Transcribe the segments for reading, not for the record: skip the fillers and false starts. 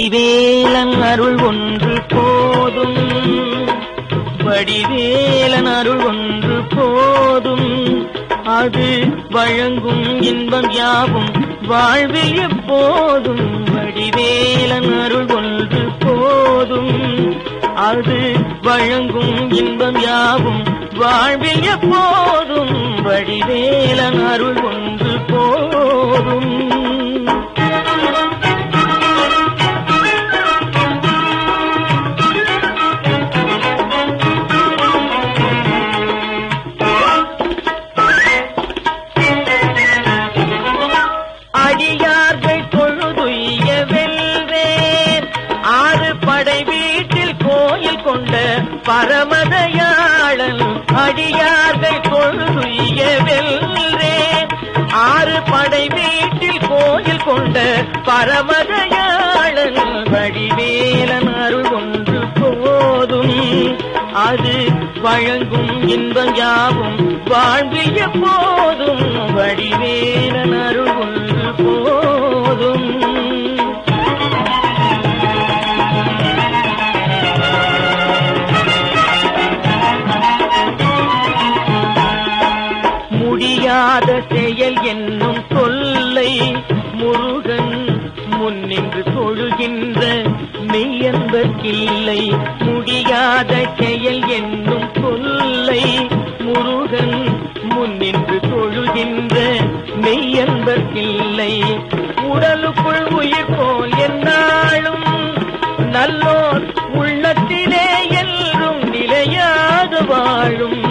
வடிவேலன் அருள் ஒன்று போதும், வடிவேலன் அருள் ஒன்று போதும். அது வழங்கும் இன்பம் யாவும் வாழ்வில் எப்போதும். வடிவேலன் அருள் ஒன்று போதும், அது வழங்கும் இன்பம் யாவும் வாழ்வில் எப்போதும். வடிவேலன் அருள் ஒன்று போதும். அடியார்கள் தொழுதுய்ய வெல்வேன், ஆறு படை வீட்டில் கோயில் கொண்ட பரமதயாளன். அடியார்கள் தொழுதுய்ய வெல்வேன், ஆறு படை வீட்டில் கோயில் கொண்ட பரமதயாளன். வடிவேலன் அருள் ஒன்று போதும், அது வழங்கும் இன்பம் யாவும் வாழ்வில் எப்போதும். வடிவேலன் அருள் ஒன்று போதும். முடியாத செயல் என்னும் சொல்லை முருகன் முன்னின்று தொழுகின்ற மெய்யன்பர்க்கில்லை. முடியாத செயல் என்னும் சொல்லை முருகன் முன்னின்று தொழுகின்ற மெய்யன்பர்க்கில்லை. உடலுக்குள் உயிர் போல் என்னாலும் நல்லோர் உள்ளத்திலே என்றும் நிலையாக வாழும்.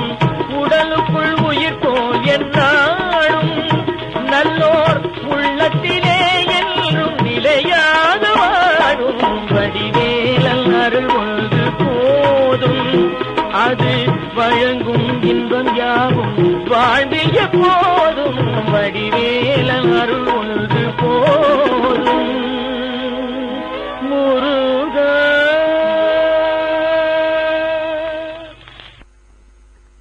உடலுக்குள் உயிர் போல் என்னாலும் நல்லோர் உள்ளத்திலே என்றும் நிலையாக வாழும். வடிவேலன் அருள் ஒன்று போதும், அது வழங்கும் இன்பம் யாவும் வாழ்வில் எப்போதும். வடிவேலன் அருள் ஒன்று போதும்.